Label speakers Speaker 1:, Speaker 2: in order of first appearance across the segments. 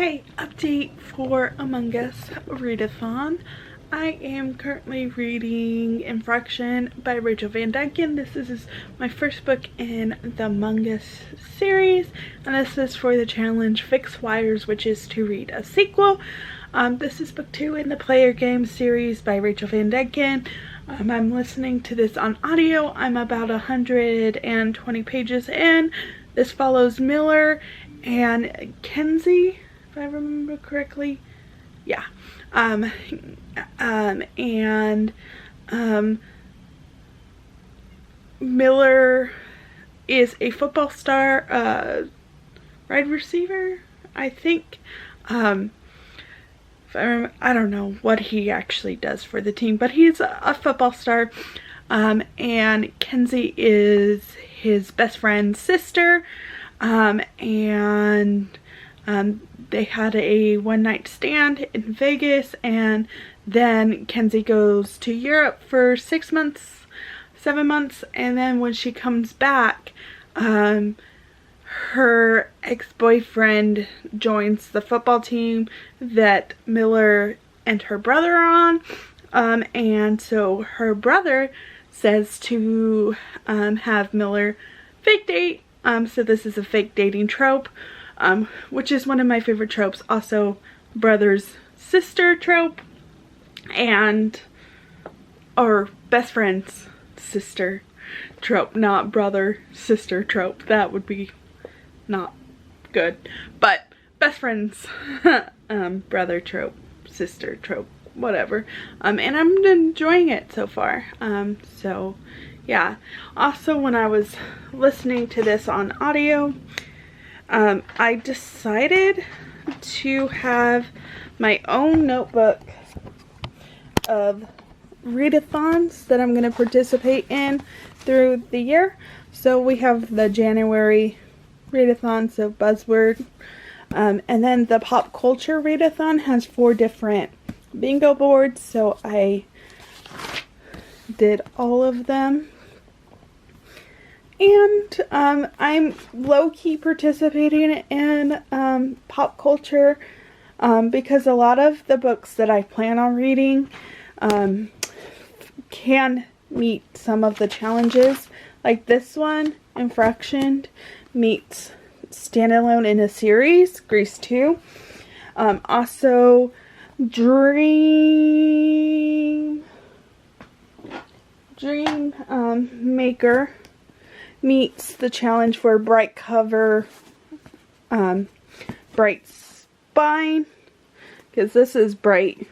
Speaker 1: Hi, update for Among Us Readathon. I am currently reading Infraction by Rachel Van Dyken. This is my first book in the Among Us series, and this is for the challenge Fix Wires, which is to read a sequel. This is book 2 in the Player Game series by Rachel Van Dyken. I'm listening to this on audio. I'm about 120 pages in. This follows Miller and Kenzie, if I remember correctly. Yeah. Miller is a football star, wide receiver, I think. If I remember, I don't know what he actually does for the team, but he's a football star. And Kenzie is his best friend's sister. They had a one-night stand in Vegas, and then Kenzie goes to Europe for 7 months, and then when she comes back, her ex-boyfriend joins the football team that Miller and her brother are on, and so her brother says to have Miller fake date. So this is a fake dating trope, which is one of my favorite tropes. Also, brother's sister trope, or best friend's sister trope, not brother sister trope. That would be not good. But best friend's brother trope, sister trope, whatever. And I'm enjoying it so far. So yeah. Also, when I was listening to this on audio, I decided to have my own notebook of readathons that I'm going to participate in through the year. So we have the January readathon, so buzzword, and then the pop culture readathon has 4 different bingo boards, so I did all of them. And I'm low-key participating in pop culture because a lot of the books that I plan on reading can meet some of the challenges. Like this one, Infraction, meets standalone in a series, Grease 2. Also, Dream Maker meets the challenge for bright cover, bright spine, because this is bright.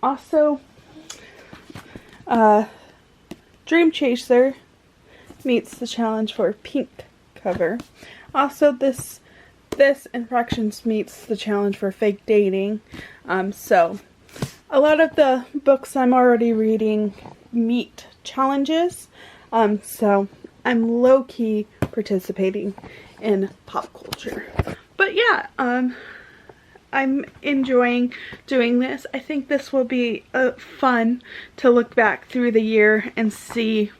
Speaker 1: Also, Dream Chaser meets the challenge for pink cover. Also, this Infractions meets the challenge for fake dating. So a lot of the books I'm already reading meet challenges. So I'm low-key participating in pop culture. But yeah, I'm enjoying doing this. I think this will be fun to look back through the year and see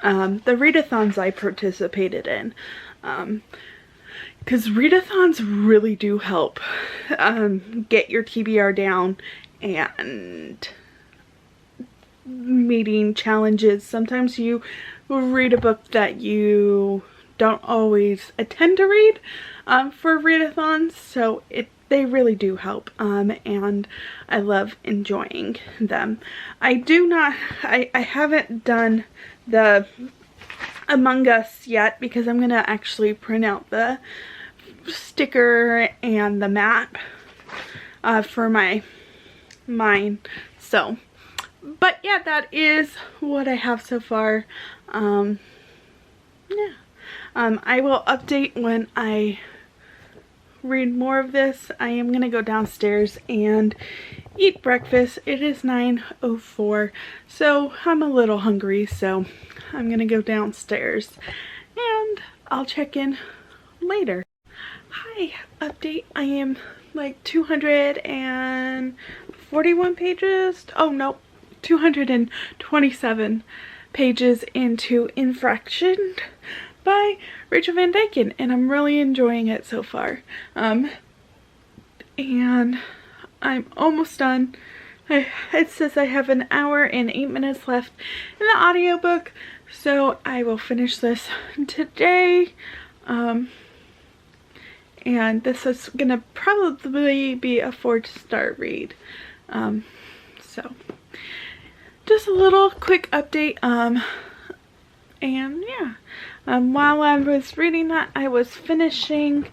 Speaker 1: the readathons I participated in. Because readathons really do help get your TBR down and meeting challenges. Sometimes you read a book that you don't always attend to read for readathons, so they really do help, and I love enjoying them. I haven't done the Among Us yet because I'm gonna actually print out the sticker and the map for mine. So, but yeah, that is what I have so far. Yeah. I will update when I read more of this. I am gonna go downstairs and eat breakfast. It is 9:04, so I'm a little hungry, so I'm gonna go downstairs and I'll check in later. Hi, update. I am like 241 pages. Oh no, 227 pages into Infraction by Rachel Van Dyken, and I'm really enjoying it so far. And I'm almost done. It says I have an hour and 8 minutes left in the audiobook, so I will finish this today. And this is gonna probably be a 4-star read. So just a little quick update. And yeah, while I was reading that, I was finishing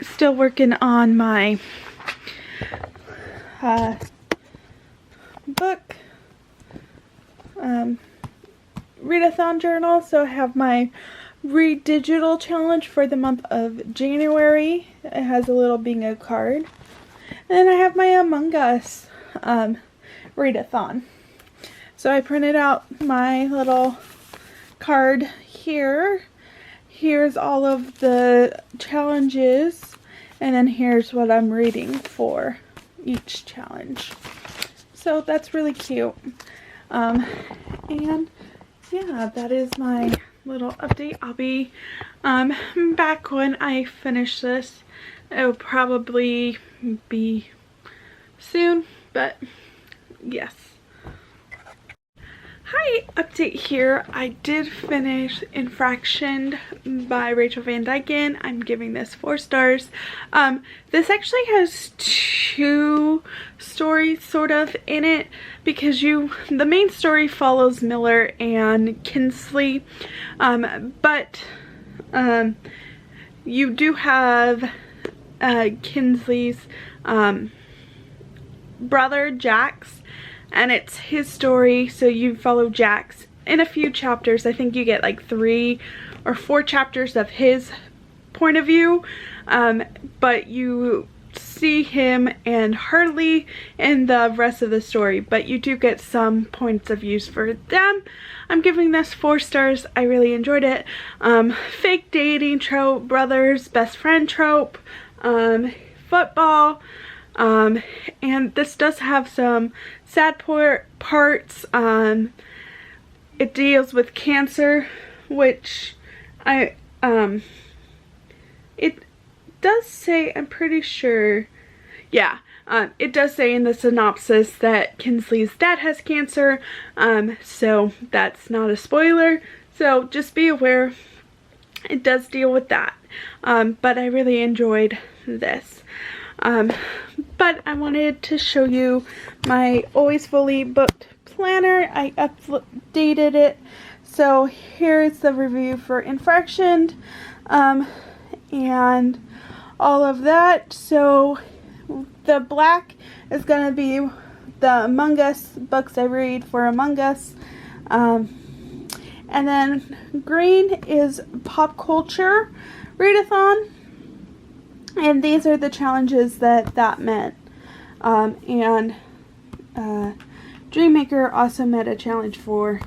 Speaker 1: still working on my book readathon journal. So I have my Read Digital challenge for the month of January. It has a little bingo card. And then I have my Among Us readathon. So I printed out my little card here. Here's all of the challenges, and then here's what I'm reading for each challenge. So that's really cute. And yeah, that is my little update. I'll be back when I finish this. It will probably be soon, but yes. Hi, update here. I did finish Infractioned by Rachel Van Dyken. I'm giving this 4 stars. This actually has 2 stories sort of in it, because the main story follows Miller and Kinsley, but you do have Kinsley's brother Jax, and it's his story, so you follow Jax in a few chapters. I think you get like 3 or 4 chapters of his point of view, but you see him and Harley in the rest of the story, but you do get some points of views for them. I'm giving this 4 stars. I really enjoyed it. Fake dating trope, brothers, best friend trope, football, and this does have some sad parts. It deals with cancer, which it does say, I'm pretty sure, yeah, it does say in the synopsis that Kinsley's dad has cancer, so that's not a spoiler, so just be aware it does deal with that. But I really enjoyed this. But I wanted to show you my Always Fully Booked planner. I updated it. So here's the review for Infractioned, and all of that. So the black is going to be the Among Us books I read for Among Us. And then green is Pop Culture Readathon. And these are the challenges that meant. And Dreammaker also met a challenge for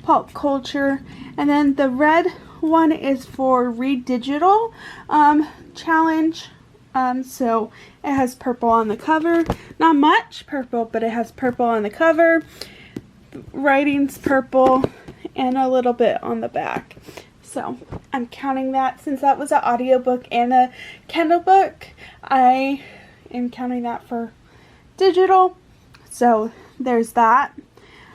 Speaker 1: Pop Culture. And then the red one is for Read Digital challenge. So it has purple on the cover. Not much purple, but it has purple on the cover. Writing's purple and a little bit on the back. So I'm counting that, since that was an audiobook and a Kindle book, I am counting that for digital. So there's that.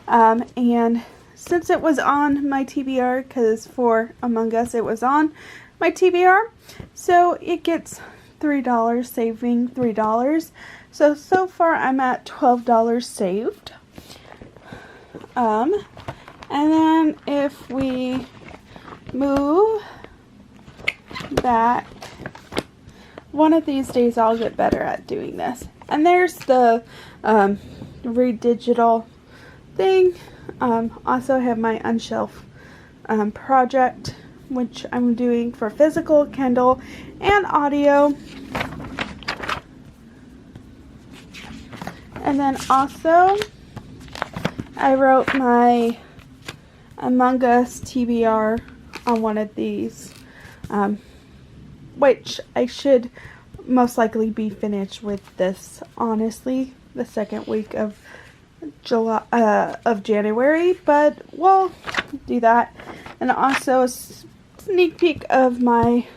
Speaker 1: And since it was on my TBR, because for Among Us it was on my TBR, so it gets $3, saving $3. So far I'm at $12 saved. And then if we move back, one of these days I'll get better at doing this. And there's the Read Digital thing. Also have my Unshelf project, which I'm doing for physical, Kindle, and audio. And then also I wrote my Among Us TBR on one of these, which I should most likely be finished with this, honestly, the second week of January, but we'll do that. And also a sneak peek of my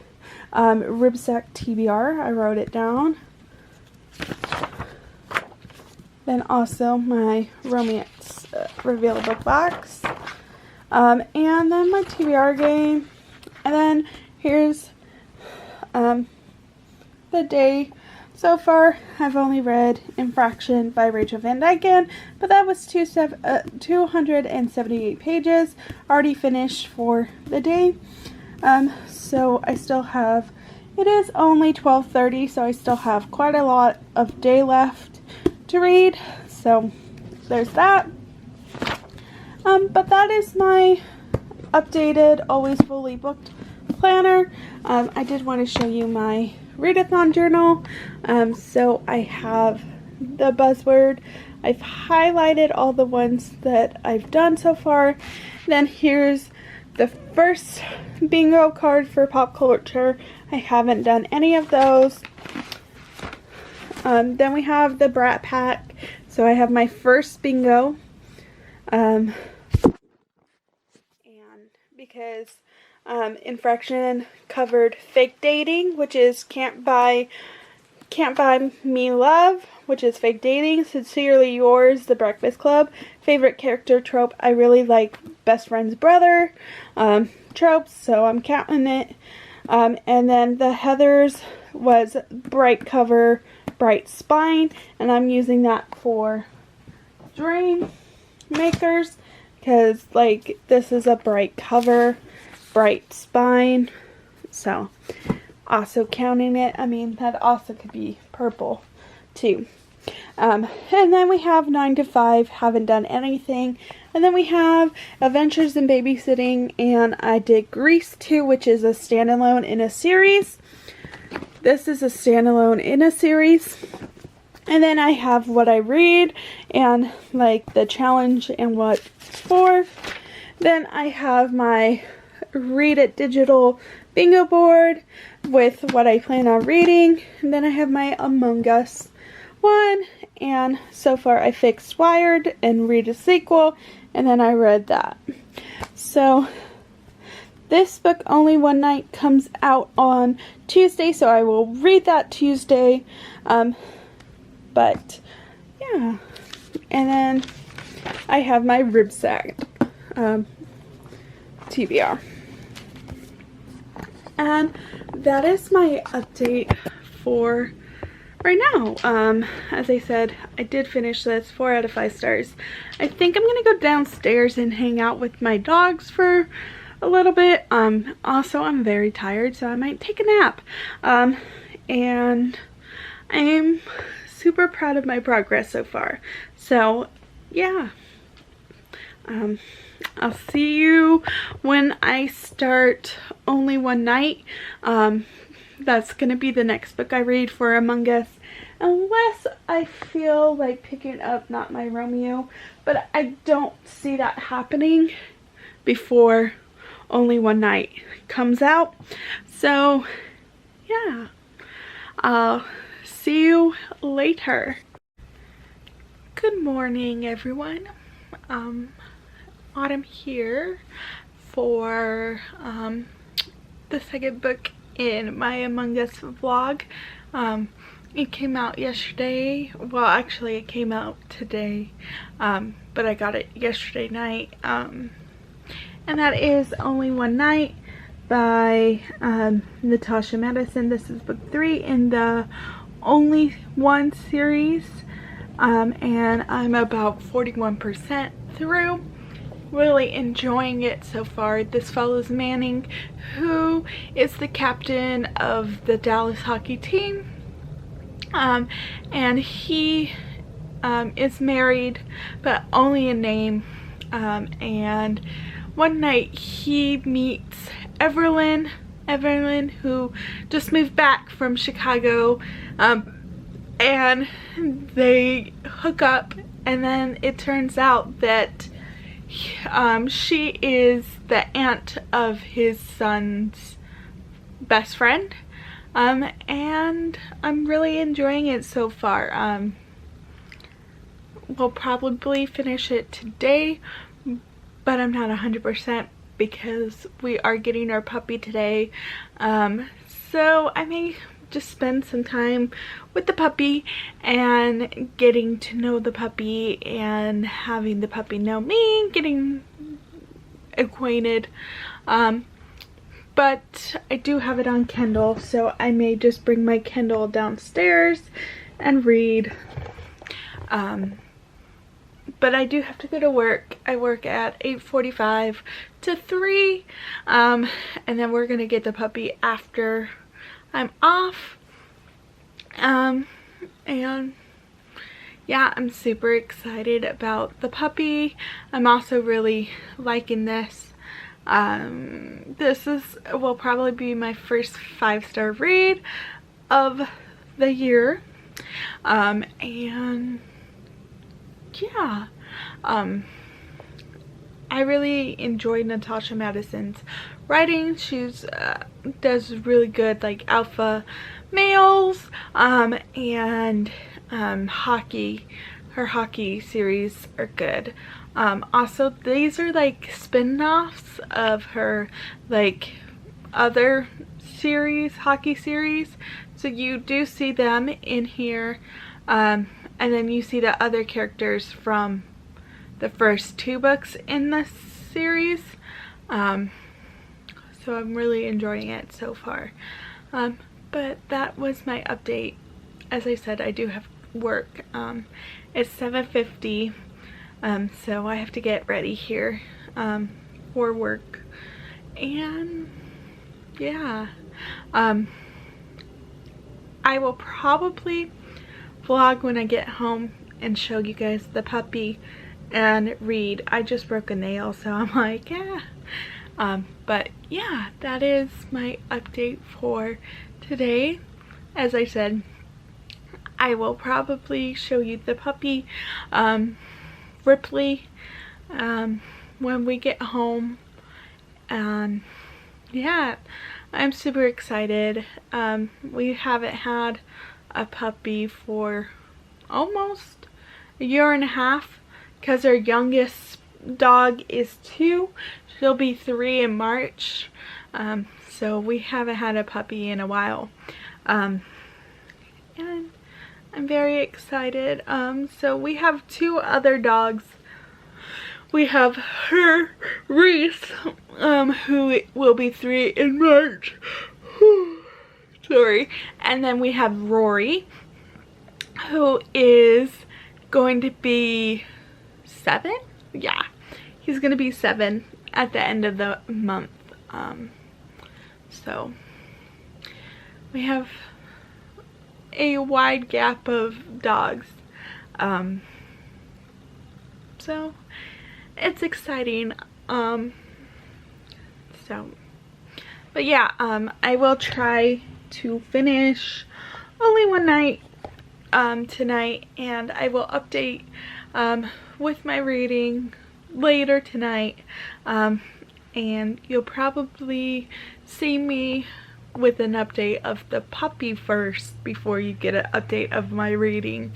Speaker 1: Ribsack TBR. I wrote it down. Then also my romance reveal book box. And then my TBR game. And then here's the day. So far, I've only read Infraction by Rachel Van Dyken, but that was 278 pages, already finished for the day. So I still have, it is only 12:30, so I still have quite a lot of day left to read. So there's that. But that is my updated, always fully booked planner. I did want to show you my ReadAthon journal. So I have the buzzword. I've highlighted all the ones that I've done so far. Then here's the first bingo card for pop culture. I haven't done any of those. Then we have the Brat Pack. So I have my first bingo. And because Infraction covered fake dating, which is Can't Buy Me Love, which is fake dating. Sincerely Yours, The Breakfast Club. Favorite character trope, I really like best friend's brother tropes, so I'm counting it. And then the Heathers was bright cover, bright spine, and I'm using that for Dream Makers because like this is a bright cover, bright spine, so also counting it. I mean, that also could be purple too. And then we have 9 to 5, haven't done anything. And then we have Adventures in Babysitting, and I did Grease 2, which is a standalone in a series. This is a standalone in a series. And then I have what I read and like the challenge and what it's for. Then I have my Read It digital bingo board with what I plan on reading. And then I have my Among Us one, and so far I fixed Wired and Read a Sequel, and then I read that. So this book Only One Night comes out on Tuesday, so I will read that Tuesday. But yeah, and then I have my Ribsack TBR. And that is my update for right now. As I said, I did finish this, 4 out of 5 stars. I think I'm gonna go downstairs and hang out with my dogs for a little bit. Also, I'm very tired, so I might take a nap. And I'm super proud of my progress so far. So, yeah. I'll see you when I start Only One Night. That's gonna be the next book I read for Among Us, unless I feel like picking up Not My Romeo, but I don't see that happening before Only One Night comes out. So yeah, I'll see you later. Good morning, everyone. Autumn here for the second book in my Among Us vlog. It came out yesterday. Well, actually it came out today, but I got it yesterday night. And that is Only One Night by Natasha Madison. This is book 3 in the Only One series, and I'm about 41% through. Really enjoying it so far. This follows Manning, who is the captain of the Dallas hockey team, and he is married but only in name, and one night he meets Evelyn, who just moved back from Chicago, and they hook up, and then it turns out that she is the aunt of his son's best friend, and I'm really enjoying it so far. We'll probably finish it today, but I'm not 100% because we are getting our puppy today. So I may just spend some time with the puppy and getting to know the puppy and having the puppy know me, getting acquainted. But I do have it on Kindle, so I may just bring my Kindle downstairs and read. But I do have to go to work. I work at 8:45 to 3, and then we're gonna get the puppy after I'm off. And yeah, I'm super excited about the puppy. I'm also really liking this. This will probably be my first 5-star read of the year. And yeah, I really enjoyed Natasha Madison's writing. She's does really good like alpha males, and hockey. Her hockey series are good. Also, these are like spin-offs of her like other series, hockey series, so you do see them in here, and then you see the other characters from the first 2 books in this series. So I'm really enjoying it so far. But that was my update. As I said, I do have work. It's 7:50, so I have to get ready here for work. And yeah, I will probably vlog when I get home and show you guys the puppy and read. I just broke a nail, so I'm like, yeah. But yeah, that is my update for today. As I said, I will probably show you the puppy, Ripley, when we get home. Yeah, I'm super excited. We haven't had a puppy for almost a year and a half because our youngest dog is 2. She'll be 3 in March. So we haven't had a puppy in a while. And I'm very excited. So we have 2 other dogs. We have her, Reese, who will be 3 in March. Sorry. And then we have Rory, who is going to be 7? Yeah, he's going to be 7 at the end of the month. So we have a wide gap of dogs. So it's exciting. But yeah, I will try to finish Only One Night tonight, and I will update with my reading later tonight, and you'll probably see me with an update of the puppy first before you get an update of my reading,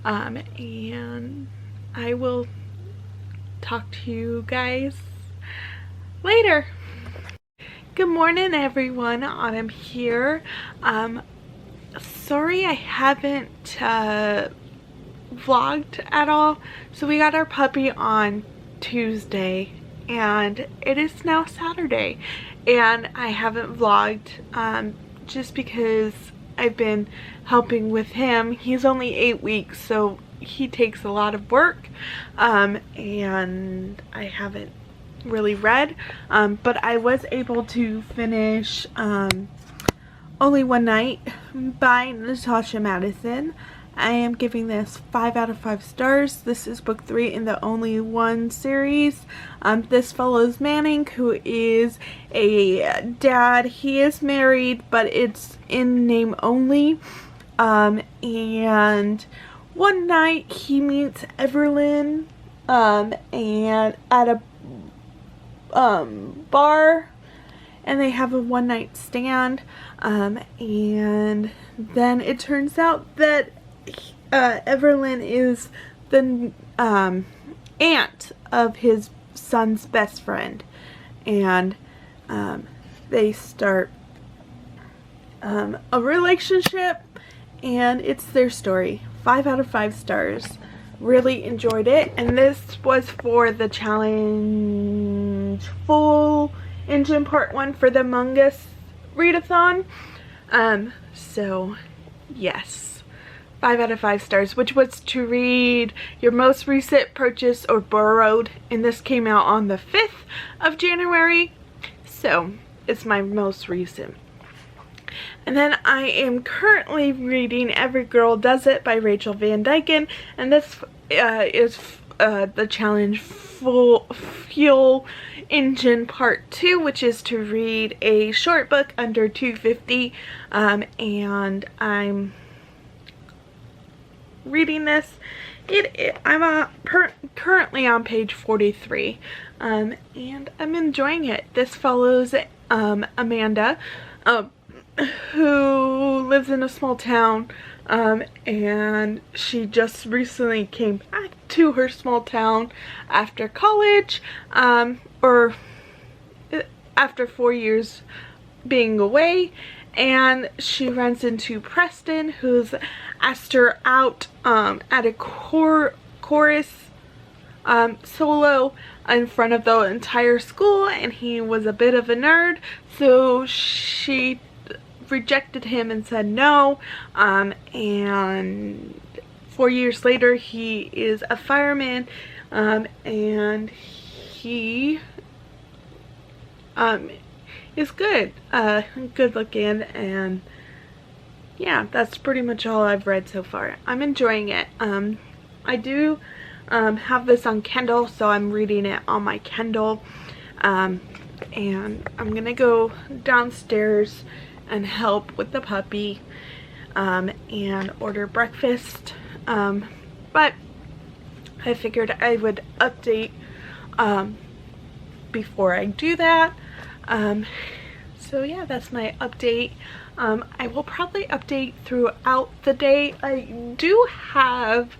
Speaker 1: and I will talk to you guys later. Good morning, everyone. Autumn here. Sorry I haven't vlogged at all. So we got our puppy on Tuesday and it is now Saturday, and I haven't vlogged just because I've been helping with him. He's only 8 weeks, so he takes a lot of work, and I haven't really read, but I was able to finish Only One Night by Natasha Madison. I am giving this 5 out of 5 stars. This is book 3 in the Only One series. This follows Manning, who is a dad. He is married, but it's in name only. And one night he meets Evelyn and at a bar, and they have a one-night stand, and then it turns out that Evelyn is the aunt of his son's best friend, and they start a relationship, and it's their story. 5 out of 5 stars. Really enjoyed it, and this was for the challenge full engine part 1 for the Among Us readathon. So yes, 5 out of 5 stars, which was to read your most recent purchase or borrowed, and this came out on the 5th of January, so it's my most recent. And then I am currently reading Every Girl Does It by Rachel Van Dyken, and this is the challenge fuel engine part 2, which is to read a short book under 250, and I'm reading this. I'm currently on page 43, and I'm enjoying it. This follows Amanda, who lives in a small town, and she just recently came back to her small town after college, or after 4 years being away, and she runs into Preston, who's asked her out at a chorus solo in front of the entire school, and he was a bit of a nerd, so she rejected him and said no, and 4 years later he is a fireman, and he is good looking, and yeah, that's pretty much all I've read so far. I'm enjoying it. I do have this on Kindle, so I'm reading it on my Kindle, and I'm gonna go downstairs and help with the puppy, and order breakfast, but I figured I would update before I do that. So yeah, that's my update. I will probably update throughout the day. I do have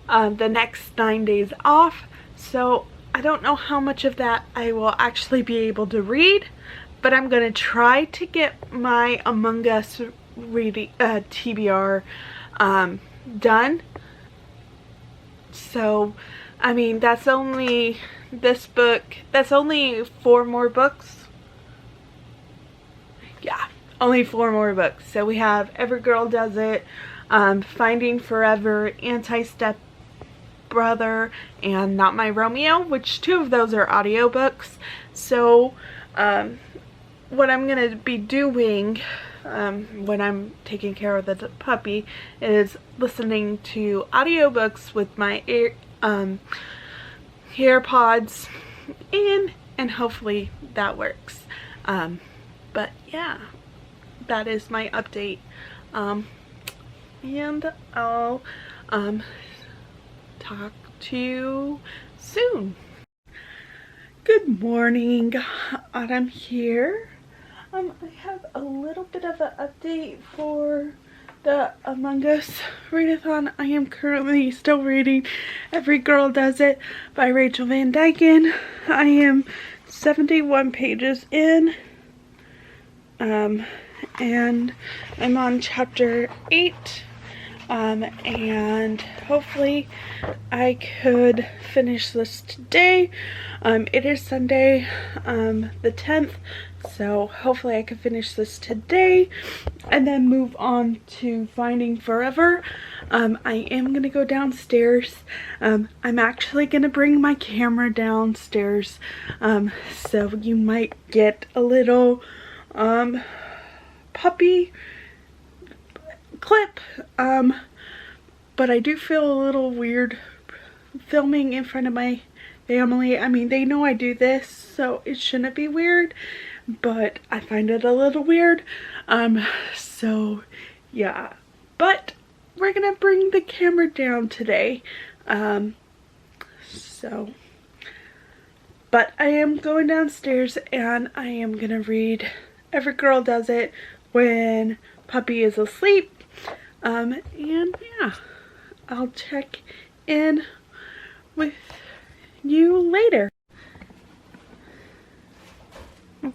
Speaker 1: the next 9 days off, so I don't know how much of that I will actually be able to read, but I'm gonna try to get my Among Us reading TBR done. So I mean, that's only this book, that's only 4 more books. Yeah, only 4 more books. So we have Every Girl Does It, Finding Forever, Anti-Step Brother, and Not My Romeo, which 2 of those are audiobooks. So what I'm gonna be doing when I'm taking care of the puppy is listening to audiobooks with my AirPods in, and hopefully that works. But yeah, that is my update, and I'll talk to you soon. Good morning, Autumn here. I have a little bit of an update for the Among Us readathon. I am currently still reading Every Girl Does It by Rachel Van Dyken. I am 71 pages in, and I'm on chapter 8, and hopefully I could finish this today. It is Sunday, the 10th, so hopefully I can finish this today and then move on to Finding Forever. I am gonna go downstairs. I'm actually gonna bring my camera downstairs, so you might get a little puppy clip, but I do feel a little weird filming in front of my family. I mean, they know I do this, so it shouldn't be weird, but I find it a little weird. So yeah, but we're gonna bring the camera down today. But I am going downstairs, and I am gonna read Every Girl Does It when puppy is asleep. And yeah, I'll check in with you later.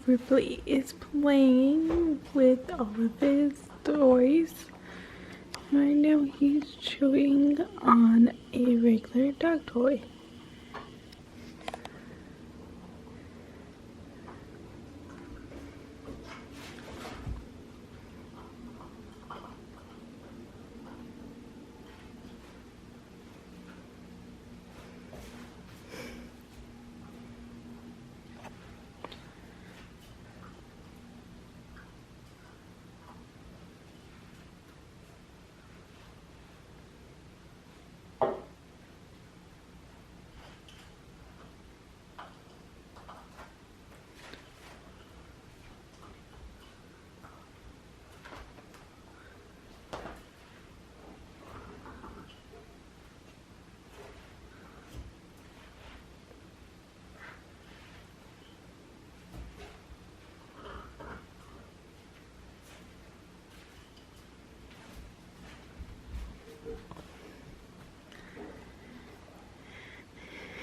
Speaker 2: Ripley is playing with all of his toys. Right now he's chewing on a regular dog toy.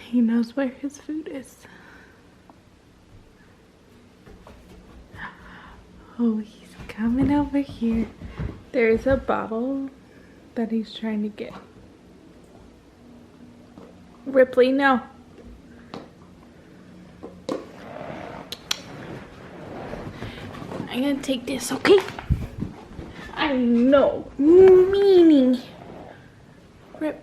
Speaker 2: He knows where his food is. Oh, he's coming over here. There's a bottle that he's trying to get. Ripley, no. I'm gonna take this, okay? I know. Meanie. Rip.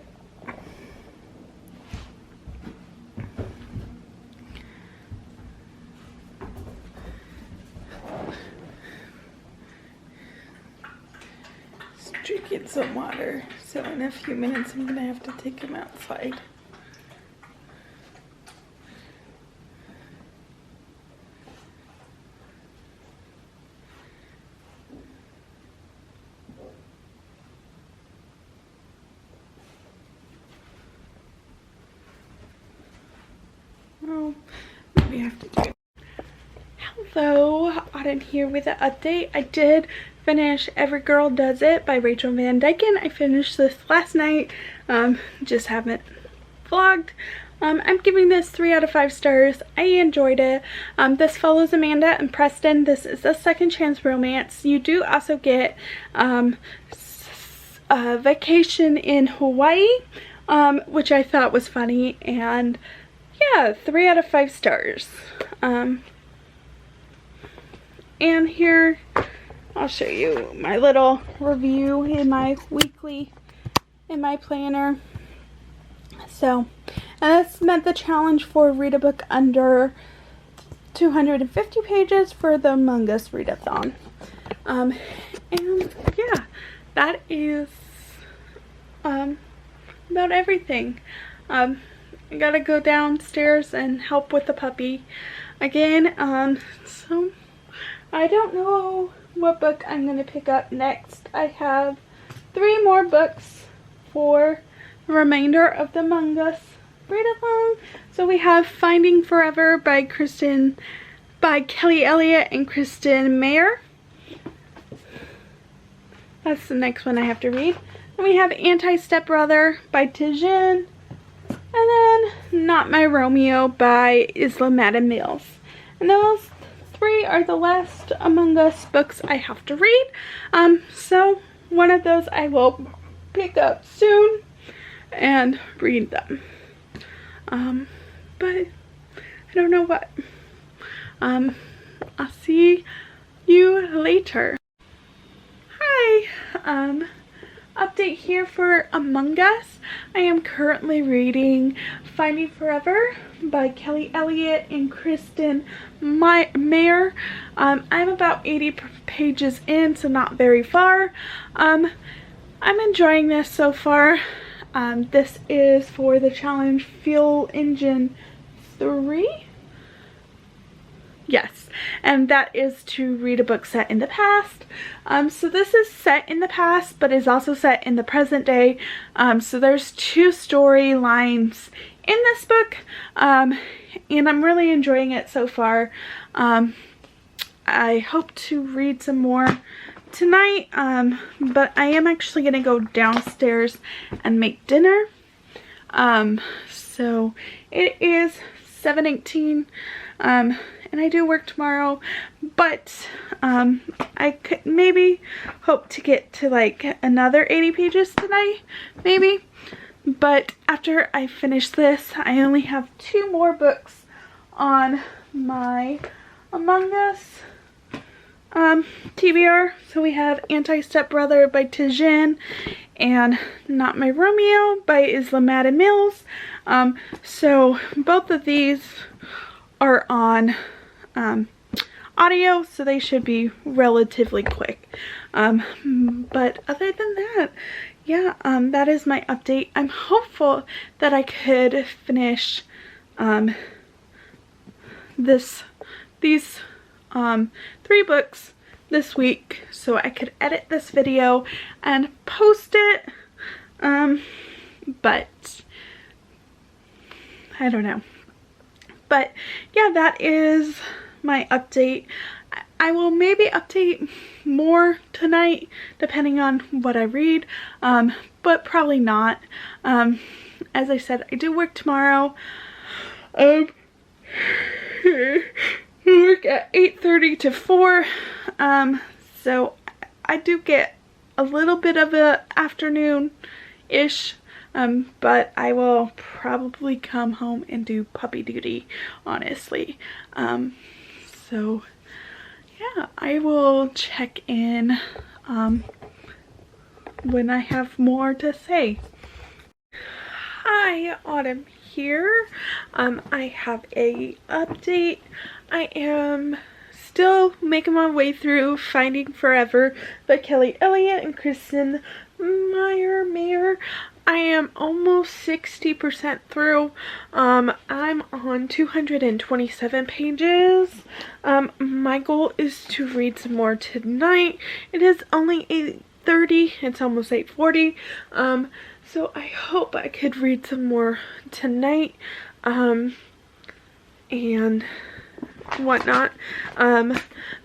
Speaker 2: Drinking some water, so in a few minutes I'm gonna have to take him outside. Well, maybe I have to do it. Hello, Auden here with an update. I did finish Every Girl Does It by Rachel Van Dyken. I finished this last night, just haven't vlogged. I'm giving this 3 out of 5 stars. I enjoyed it. This follows Amanda and Preston. This is a second chance romance. You do also get a vacation in Hawaii, which I thought was funny, and yeah, 3 out of 5 stars. And here, I'll show you my little review in my weekly, in my planner. So, and this meant the challenge for read a book under 250 pages for the Among Us readathon. And yeah, that is about everything. I gotta go downstairs and help with the puppy again. So I don't know what book I'm gonna pick up next. I have 3 more books for the remainder of the Among Us readathon. So we have Finding Forever by Kelly Elliott and Kristen Mayer. That's the next one I have to read. Then we have Anti-Stepbrother by Tijin. And then Not My Romeo by Isla Madden Mills. And those 3 are the last Among Us books I have to read. So one of those I will pick up soon and read them. But I don't know what. I'll see you later. Hi, update here for Among Us. I am currently reading Finding Forever by Kelly Elliott and Kristen Mayer. I'm about 80 pages in, so not very far. I'm enjoying this so far. This is for the challenge Fuel Engine 3. Yes, and that is to read a book set in the past. So this is set in the past, but is also set in the present day. So there's 2 storylines in this book, and I'm really enjoying it so far. I hope to read some more tonight, but I am actually gonna go downstairs and make dinner. So it is 7:18, and I do work tomorrow, but I could maybe hope to get to like another 80 pages tonight, maybe. But after I finish this, I only have 2 more books on my Among Us TBR. So we have Anti-Stepbrother by Tijin and Not My Romeo by Islamata Mills. So both of these are on audio, so they should be relatively quick. But other than that, yeah, that is my update. I'm hopeful that I could finish these 3 books this week, so I could edit this video and post it, but I don't know. But yeah, that is my update. I will maybe update more tonight depending on what I read, but probably not. As I said, I do work tomorrow. I work at 8:30 to 4, so I do get a little bit of a afternoon-ish, but I will probably come home and do puppy duty, honestly. So yeah, I will check in when I have more to say. Hi, Autumn here. I have a update. I am still making my way through Finding Forever by Kelly Elliott and Kristen Mayer. I am almost 60% through. I'm on 227 pages. My goal is to read some more tonight. It is only 8:30. It's almost 8:40. So I hope I could read some more tonight. And whatnot.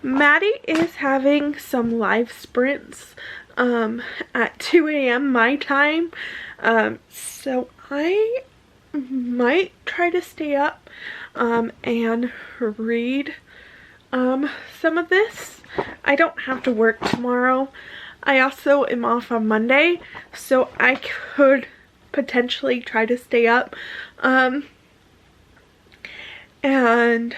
Speaker 2: Maddie is having some live sprints at 2 a.m. my time, so I might try to stay up and read some of this. I don't have to work tomorrow. I also am off on Monday, so I could potentially try to stay up and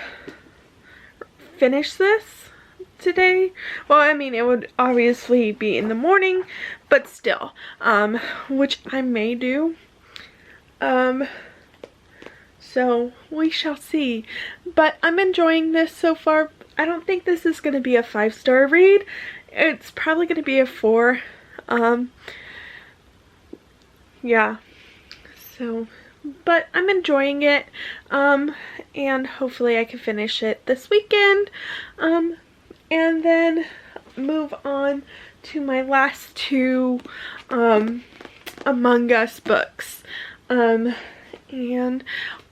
Speaker 2: finish this today. Well, I mean, it would obviously be in the morning, but still, which I may do. So we shall see. But I'm enjoying this so far. I don't think this is going to be a 5-star read. It's probably going to be a 4. Yeah. So, but I'm enjoying it. And hopefully I can finish it this weekend. And then move on to my last 2 Among Us books. And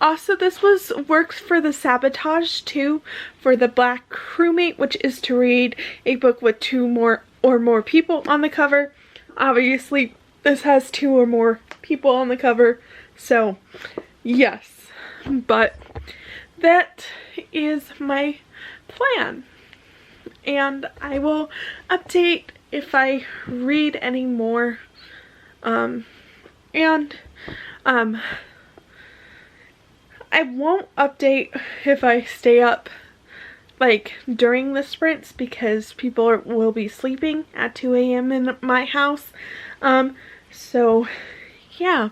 Speaker 2: also this works for the Sabotage too, for the Black Crewmate, which is to read a book with 2 or more people on the cover. Obviously this has 2 or more people on the cover, so yes. But that is my plan, and I will update if I read any more, I won't update if I stay up like during the sprints, because people will be sleeping at 2 a.m. in my house. So yeah.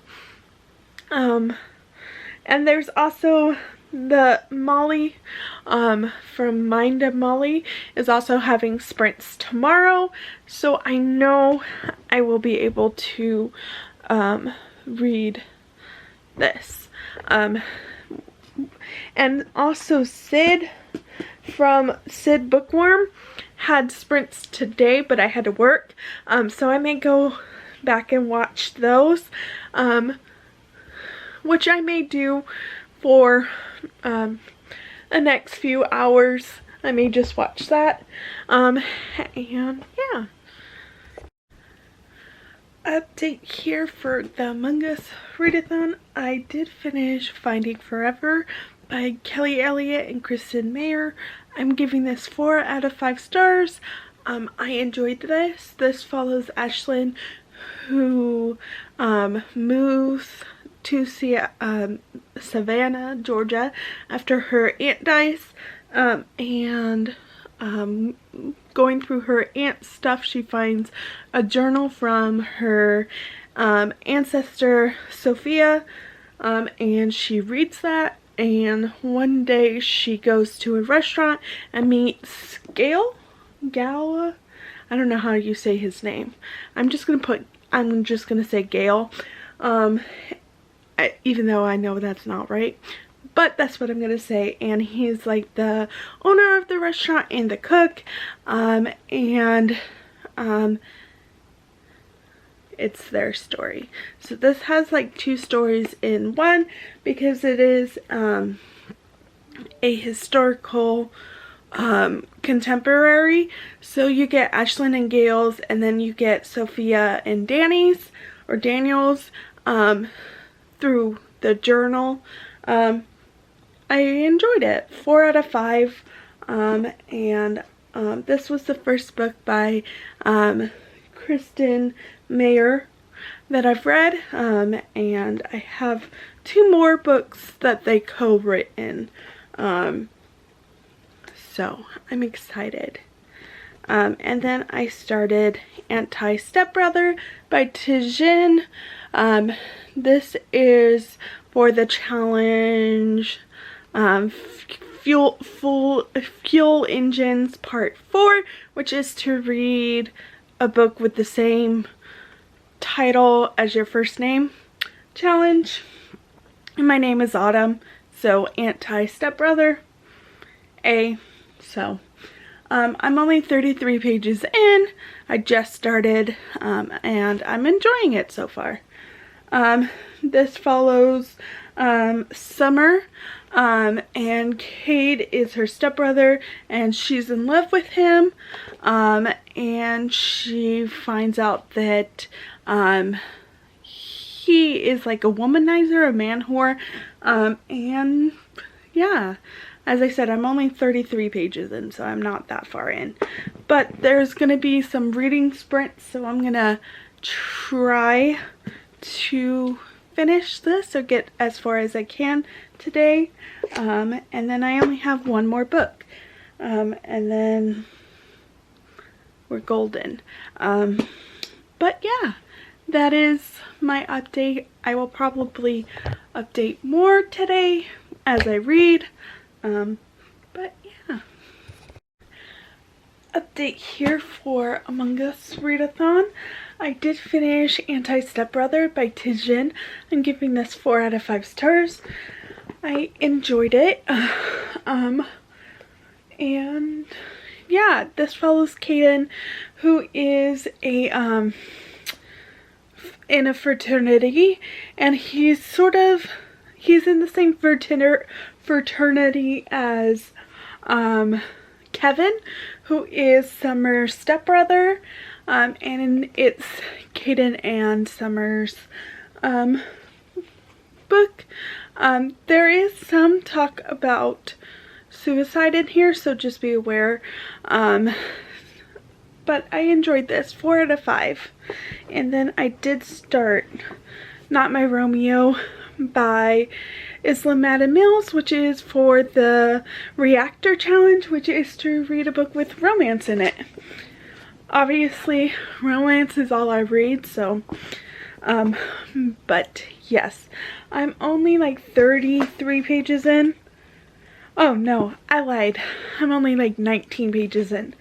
Speaker 2: And there's also the Molly from Mind of Molly is also having sprints tomorrow, so I know I will be able to read this. And also Sid from Sid Bookworm had sprints today, but I had to work, so I may go back and watch those, which I may do for the next few hours. I may just watch that, and yeah. Update here for the Among Us readathon. I did finish Finding Forever by Kelly Elliott and Kristen Mayer. I'm giving this 4 out of 5 stars. I enjoyed this. This follows Ashlyn, who moves to Savannah, Georgia after her aunt dies, and going through her aunt's stuff, she finds a journal from her ancestor Sophia, and she reads that, and one day she goes to a restaurant and meets Gala, I don't know how you say his name. I'm just gonna say Gale, even though I know that's not right, but that's what I'm gonna say. And he's like the owner of the restaurant and the cook, it's their story. So this has like 2 stories in one, because it is a historical contemporary. So you get Ashlyn and Gail's, and then you get Sophia and Danny's or Daniel's through the journal. I enjoyed it. 4 out of 5. This was the first book by Kristen Mayer that I've read, and I have 2 more books that they co-written, so I'm excited. And then I started Anti-Stepbrother by Tijin. This is for the challenge Fuel Engines Part 4, which is to read a book with the same title as your first name challenge. And my name is Autumn, so Anti-Stepbrother A. So I'm only 33 pages in. I just started, and I'm enjoying it so far. This follows Summer, and Cade is her stepbrother, and she's in love with him, and she finds out that he is like a womanizer, a man whore, and yeah, as I said, I'm only 33 pages in, so I'm not that far in, but there's gonna be some reading sprints, so I'm gonna try to finish this or get as far as I can today, and then I only have 1 more book, and then we're golden. But yeah, that is my update. I will probably update more today as I read, but yeah. Update here for Among Us Readathon. I did finish Anti-Stepbrother by Tijin. I'm giving this 4 out of 5 stars. I enjoyed it. And yeah, this follows Caden, who is a in a fraternity, and he's in the same fraternity as Kevin, who is Summer's stepbrother, and it's Caden and Summer's book. There is some talk about suicide in here, so just be aware. But I enjoyed this, 4 out of 5. And then I did start Not My Romeo by Isla Madden Mills, which is for the Reactor Challenge, which is to read a book with romance in it. Obviously, romance is all I read, so, but yes, I'm only like 33 pages in. Oh no, I lied. I'm only like 19 pages in.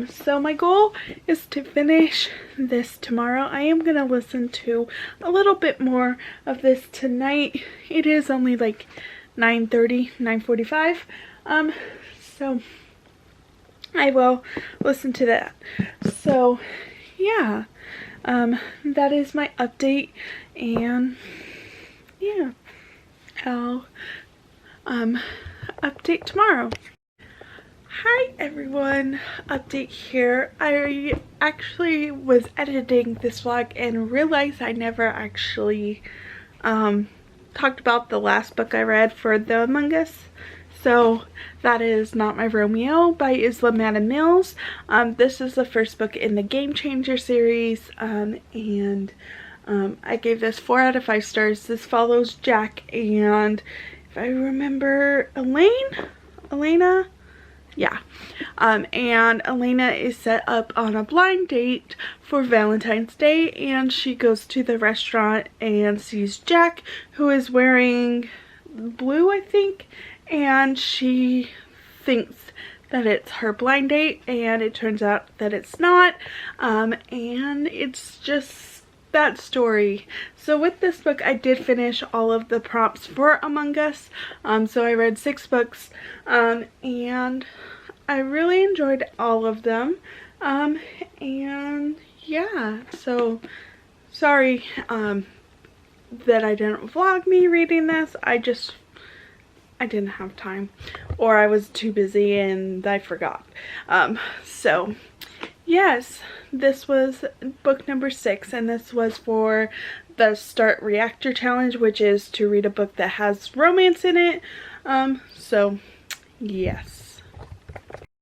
Speaker 2: So my goal is to finish this tomorrow. I am gonna listen to a little bit more of this tonight. It is only like 9:30, 9:45. So I will listen to that. So yeah, that is my update, and yeah, I'll update tomorrow. Hi everyone, update here. I actually was editing this vlog and realized I never actually talked about the last book I read for the Among Us. So that is Not My Romeo by Isla Madden Mills. This is the first book in the Game Changer series, and I gave this 4 out of 5 stars. This follows Jack and, if I remember, Elena? Yeah. And Elena is set up on a blind date for Valentine's Day, and she goes to the restaurant and sees Jack, who is wearing blue, I think, and she thinks that it's her blind date, and it turns out that it's not, and it's just that story. So with this book, I did finish all of the prompts for Among Us, so I read 6 books, and I really enjoyed all of them, and yeah, so sorry that I didn't vlog me reading this. I didn't have time, or I was too busy and I forgot. So yes, this was book number 6, and this was for the Start Reactor Challenge, which is to read a book that has romance in it. So yes.